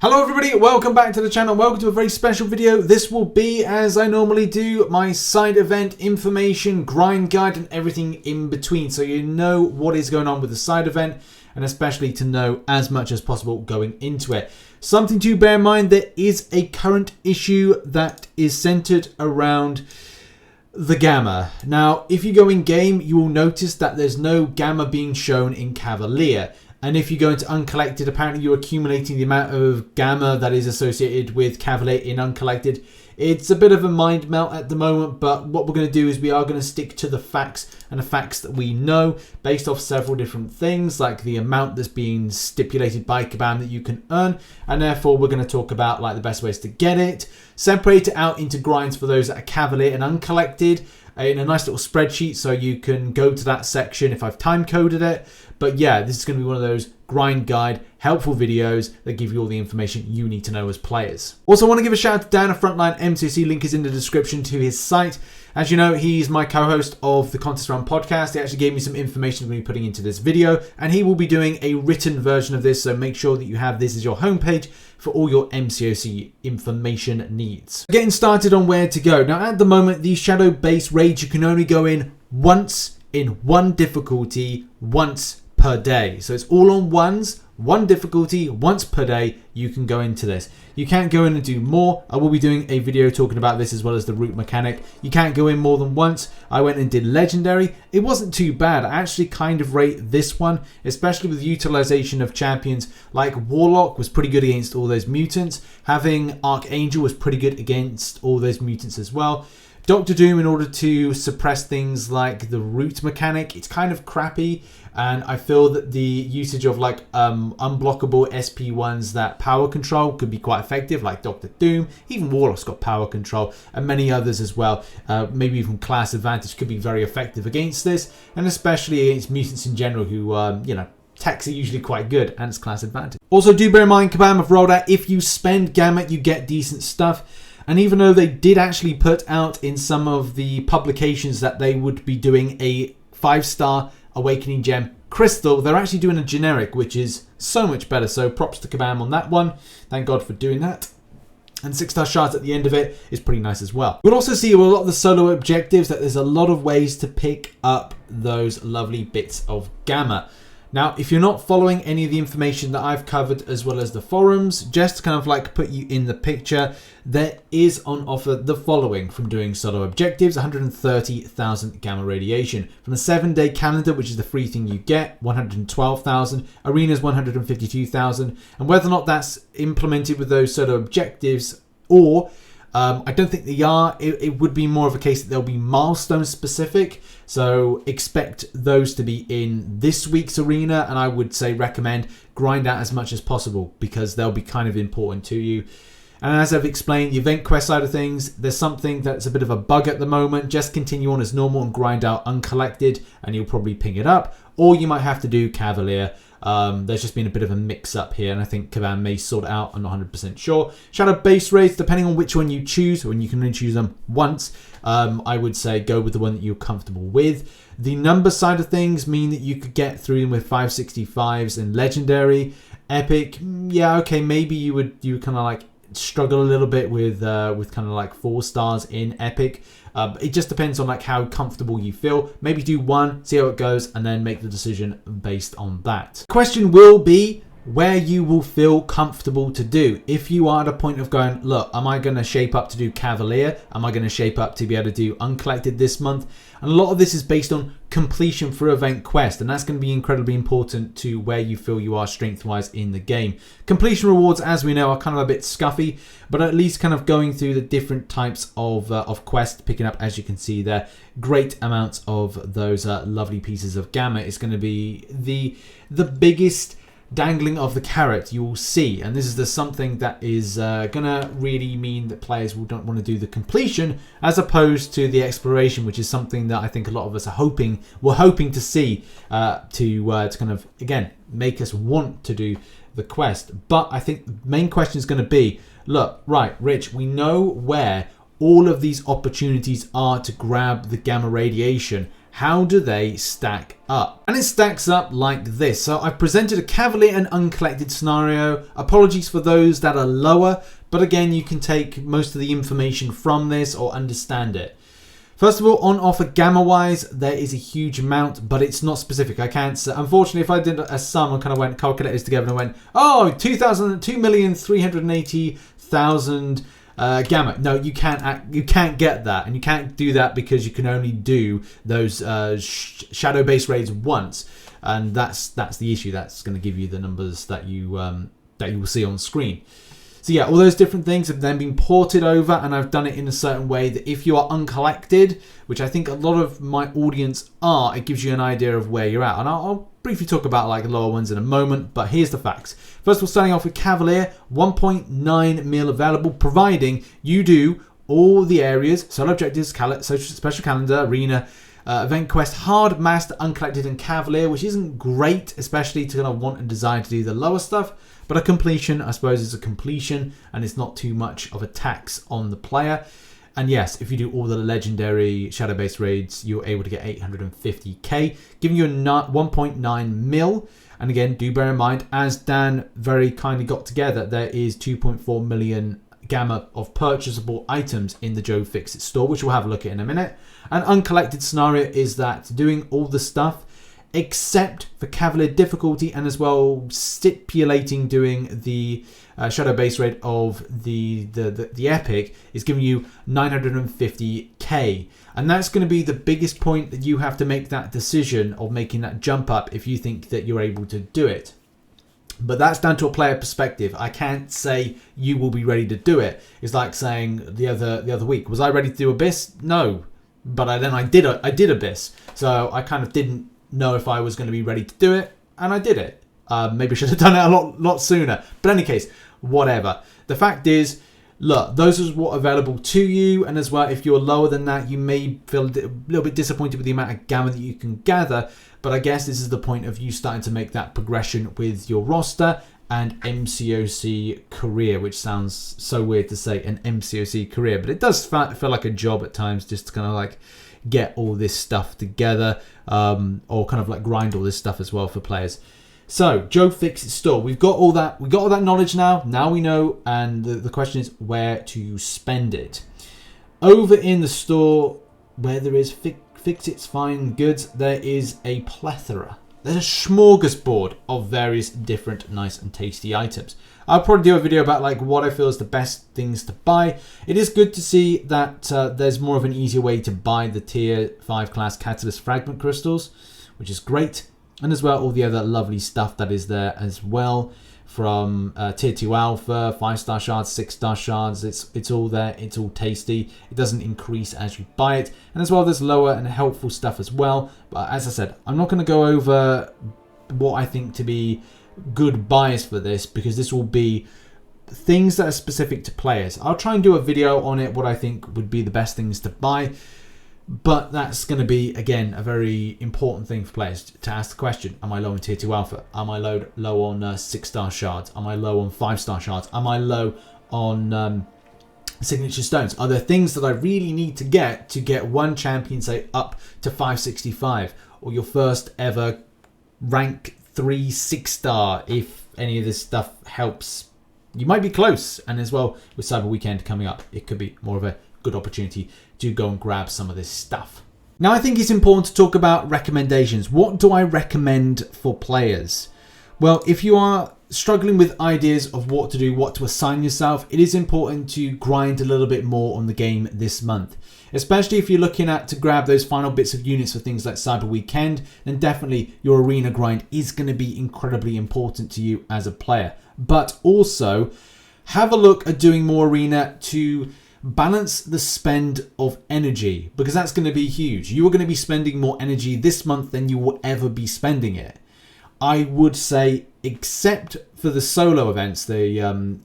Hello everybody, welcome back to the channel, welcome to a very special video. This will be, as I normally do, my side event information, grind guide and everything in between. So you know what is going on with the side event and especially to know as much as possible going into it. Something to bear in mind, there is a current issue that is centered around the gamma. Now, if you go in game, you will notice that there's no gamma being shown in Cavalier. And if you go into Uncollected, apparently you're accumulating the amount of gamma that is associated with Cavalier in Uncollected. It's a bit of a mind melt at the moment, but what we're going to do is we are going to stick to the facts and the facts that we know based off several different things, like the amount that's being stipulated by Kabam that you can earn. And therefore, we're going to talk about like the best ways to get it, separate it out into grinds for those that are Cavalier and Uncollected in a nice little spreadsheet, so you can go to that section if I've time coded it. But yeah, this is going to be one of those grind guide, helpful videos that give you all the information you need to know as players. Also, I want to give a shout out to Dan of Frontline MCOC. Link is in the description to his site. As you know, he's my co-host of the Contest Round podcast. He actually gave me some information I'm going to be putting into this video, and he will be doing a written version of this, so make sure that you have this as your homepage for all your MCOC information needs. Getting started on where to go. Now, at the moment, the shadow-based raids, you can only go in once in one difficulty, once per day. So it's all on ones, one difficulty, once per day, you can go into this. You can't go in and do more. I will be doing a video talking about this as well as the route mechanic. You can't go in more than once. I went and did legendary. It wasn't too bad. I actually kind of rate this one, especially with utilization of champions like Warlock was pretty good against all those mutants. Having Archangel was pretty good against all those mutants as well. Doctor Doom, in order to suppress things like the route mechanic, it's kind of crappy, and I feel that the usage of like unblockable SP1s that power control could be quite effective, like Doctor Doom. Even Warlock's got power control, and many others as well. Maybe even class advantage could be very effective against this, and especially against mutants in general who, you know, attacks are usually quite good, and it's class advantage. Also, do bear in mind, Kabam have rolled out, if you spend gamma, you get decent stuff. And even though they did actually put out in some of the publications that they would be doing a 5-star Awakening Gem Crystal, they're actually doing a generic, which is so much better. So props to Kabam on that one. Thank God for doing that. And 6-star shards at the end of it is pretty nice as well. We'll also see with a lot of the solo objectives that there's a lot of ways to pick up those lovely bits of gamma. Now, if you're not following any of the information that I've covered as well as the forums, just to kind of like put you in the picture, there is on offer the following from doing solo objectives: 130,000 gamma radiation. From the 7-day calendar, which is the free thing you get, 112,000. Arenas, 152,000. And whether or not that's implemented with those solo objectives or I don't think they are. It would be more of a case that they'll be milestone specific. So expect those to be in this week's arena. And I would say recommend grind out as much as possible because they'll be kind of important to you. And as I've explained, the event quest side of things, there's something that's a bit of a bug at the moment. Just continue on as normal and grind out Uncollected and you'll probably ping it up. Or you might have to do Cavalier. There's just been a bit of a mix-up here, and I think Kabam may sort it out. I'm not 100% sure. Shadow base raids, depending on which one you choose, when you can only choose them once, I would say go with the one that you're comfortable with. The number side of things mean that you could get through them with 565s and legendary. Epic, yeah, okay, maybe you kind of like struggle a little bit with kind of like 4 stars in epic. It just depends on like how comfortable you feel. Maybe do one, see how it goes, and then make the decision based on that. Question will be where you will feel comfortable to do. If you are at a point of going, look, am I going to shape up to do Cavalier? Am I going to shape up to be able to do Uncollected this month? And a lot of this is based on completion for event quest, and that's going to be incredibly important to where you feel you are strength-wise in the game. Completion rewards, as we know, are kind of a bit scuffy, but at least kind of going through the different types of quest, picking up, as you can see there, great amounts of those lovely pieces of gamma is going to be the biggest dangling of the carrot you will see, and this is something that is gonna really mean that players don't want to do the completion as opposed to the exploration, which is something that I think a lot of us are hoping to see to kind of again make us want to do the quest. But I think the main question is going to be, look, right, Rich, we know where all of these opportunities are to grab the gamma radiation. How do they stack up? And it stacks up like this. So I've presented a Cavalier and uncollected scenario. Apologies for those that are lower, but again, you can take most of the information from this or understand it. First of all, on offer gamma wise, there is a huge amount, but it's not specific. I can't say. Unfortunately, if I did a sum and kind of went calculators together and went, oh, 2,380,000 gamma. No, you can't get that, and you can't do that because you can only do those shadow base raids once, and that's the issue. That's going to give you the numbers that you will see on screen. So yeah, all those different things have then been ported over, and I've done it in a certain way that if you are uncollected, which I think a lot of my audience are, it gives you an idea of where you're at. And I'll briefly talk about like lower ones in a moment, but here's the facts. First of all, starting off with Cavalier, 1.9 mil available, providing you do all the areas, solo objectives, special calendar, arena, event quest, hard, master, uncollected, and Cavalier, which isn't great, especially to kind of want and desire to do the lower stuff. But a completion, I suppose, is a completion, and it's not too much of a tax on the player. And yes, if you do all the legendary shadow-based raids, you're able to get 850k, giving you a 1.9 mil. And again, do bear in mind, as Dan very kindly got together, there is 2.4 million gamma of purchasable items in the Joe Fixit store, which we'll have a look at in a minute. An uncollected scenario is that doing all the stuff, except for Cavalier difficulty, and as well stipulating doing the shadow base rate of the epic, is giving you 950k, and that's going to be the biggest point that you have to make that decision of making that jump up if you think that you're able to do it. But that's down to a player perspective. I can't say you will be ready to do it. It's like saying the other week, was I ready to do Abyss? No, but I did Abyss, so I kind of didn't know if I was going to be ready to do it, and I did it. Maybe I should have done it a lot sooner. But in any case, whatever. The fact is, look, those are what are available to you, and as well, if you're lower than that, you may feel a little bit disappointed with the amount of gamma that you can gather. But I guess this is the point of you starting to make that progression with your roster and MCOC career, which sounds so weird to say, an MCOC career, but it does feel like a job at times, just to kind of like get all this stuff together, or kind of like grind all this stuff as well for players. So Joe Fixit store, we've got all that knowledge now. Now we know, and the question is where to spend it. Over in the store where there is Fixit's fine goods, there is a plethora. There's a smorgasbord of various different nice and tasty items. I'll probably do a video about like what I feel is the best things to buy. It is good to see that there's more of an easier way to buy the tier 5 class catalyst fragment crystals, which is great. And as well, all the other lovely stuff that is there as well, from tier 2 alpha, 5-star shards, 6-star shards. It's all there. It's all tasty. It doesn't increase as you buy it. And as well, there's lower and helpful stuff as well. But as I said, I'm not going to go over what I think to be good buys for this, because this will be things that are specific to players. I'll try and do a video on it, what I think would be the best things to buy. But that's going to be, again, a very important thing for players to ask the question, am I low on tier 2 alpha? Am I low on 6-star shards? Am I low on 5-star shards? Am I low on signature stones? Are there things that I really need to get one champion, say, up to 565? Or your first ever rank 3 6-star, if any of this stuff helps. You might be close. And as well, with Cyber Weekend coming up, it could be more of a good opportunity to go and grab some of this stuff. Now, I think it's important to talk about recommendations. What do I recommend for players? Well, if you are struggling with ideas of what to do, what to assign yourself, it is important to grind a little bit more on the game this month. Especially if you're looking to grab those final bits of units for things like Cyber Weekend, then definitely your arena grind is going to be incredibly important to you as a player. But also, have a look at doing more arena to balance the spend of energy, because that's going to be huge. You are going to be spending more energy this month than you will ever be spending it. I would say, except for the solo events, the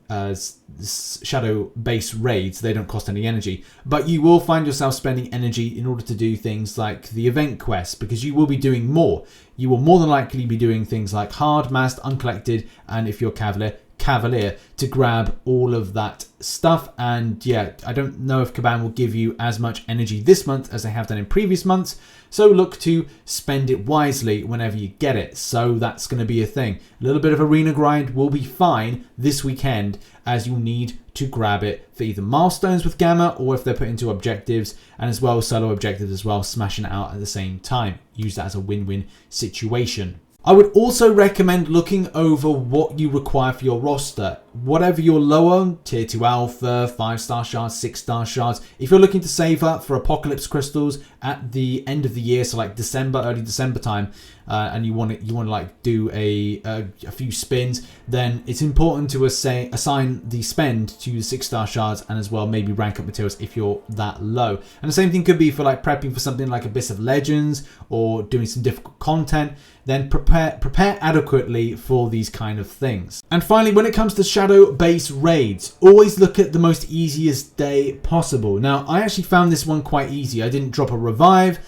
shadow base raids, they don't cost any energy, but you will find yourself spending energy in order to do things like the event quests, because you will be doing more. You will more than likely be doing things like hard, masked, uncollected, and if you're Cavalier, cavalier to grab all of that stuff. And yeah, I don't know if Kabam will give you as much energy this month as they have done in previous months, so look to spend it wisely whenever you get it. So that's going to be a thing. A little bit of arena grind will be fine this weekend, as you'll need to grab it for either milestones with Gamma, or if they're put into objectives, and as well solo objectives as well, smashing it out at the same time. Use that as a win-win situation. I would also recommend looking over what you require for your roster. Whatever you're low on, tier 2 alpha, 5-star shards, 6-star shards, if you're looking to save up for apocalypse crystals at the end of the year, so like December, early December time, and you want to like do a few spins, then it's important to assign the spend to the 6-star shards, and as well maybe rank up materials if you're that low. And the same thing could be for like prepping for something like Abyss of Legends or doing some difficult content. Then prepare adequately for these kind of things. And finally, when it comes to shadow base raids, always look at the most easiest day possible. Now, I actually found this one quite easy. I didn't drop a revive,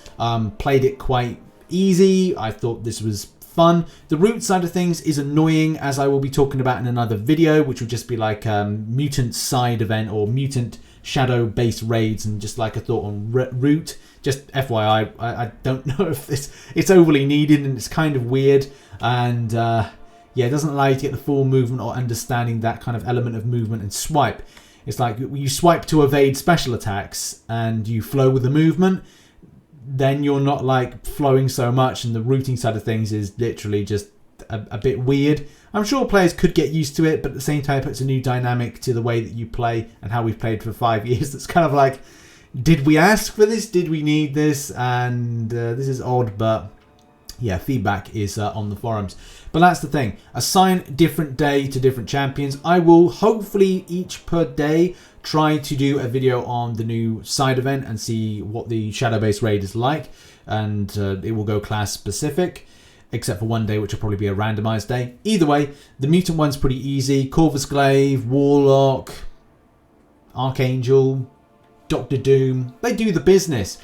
played it quite easy. I thought this was fun. The root side of things is annoying, as I will be talking about in another video, which will just be like mutant side event or mutant shadow base raids, and just like a thought on root. Just FYI, I don't know if it's overly needed, and it's kind of weird, and yeah, it doesn't allow you to get the full movement or understanding that kind of element of movement and swipe. It's like you swipe to evade special attacks and you flow with the movement, then you're not like flowing so much, and the routing side of things is literally just a bit weird. I'm sure players could get used to it, but at the same time it puts a new dynamic to the way that you play and how we've played for 5 years. That's kind of like, did we ask for this? Did we need this? And this is odd, but yeah, feedback is on the forums. But that's the thing. Assign different day to different champions. I will hopefully each per day try to do a video on the new side event and see what the shadow base raid is like. And it will go class specific, except for one day, which will probably be a randomized day. Either way, the mutant one's pretty easy. Corvus Glaive, Warlock, Archangel, Doctor Doom, they do the business.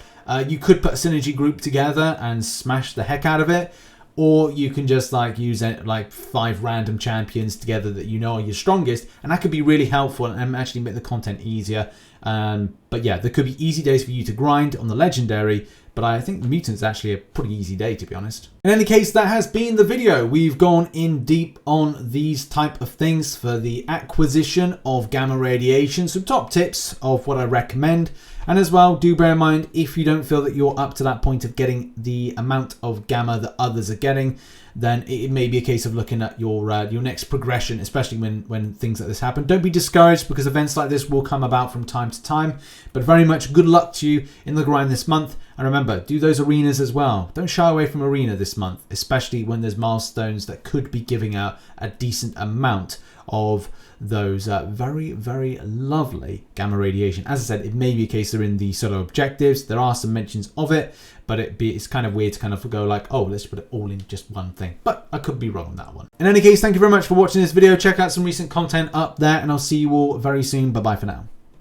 You could put a synergy group together and smash the heck out of it, or you can just like use like 5 random champions together that you know are your strongest, and that could be really helpful and actually make the content easier. But yeah, there could be easy days for you to grind on the legendary, but I think the mutant's actually a pretty easy day, to be honest. In any case, that has been the video. We've gone in deep on these type of things for the acquisition of gamma radiation, some top tips of what I recommend. And as well, do bear in mind, if you don't feel that you're up to that point of getting the amount of gamma that others are getting, then it may be a case of looking at your next progression, especially when things like this happen. Don't be discouraged, because events like this will come about from time to time. But very much good luck to you in the grind this month. And remember, do those arenas as well. Don't shy away from arena this month, especially when there's milestones that could be giving out a decent amount of those very, very lovely gamma radiation. As I said, it may be a case they're in the solo objectives. There are some mentions of it, but it's kind of weird to kind of go like, oh, let's put it all in just one thing. But I could be wrong on that one. In any case, thank you very much for watching this video. Check out some recent content up there, and I'll see you all very soon. Bye-bye for now.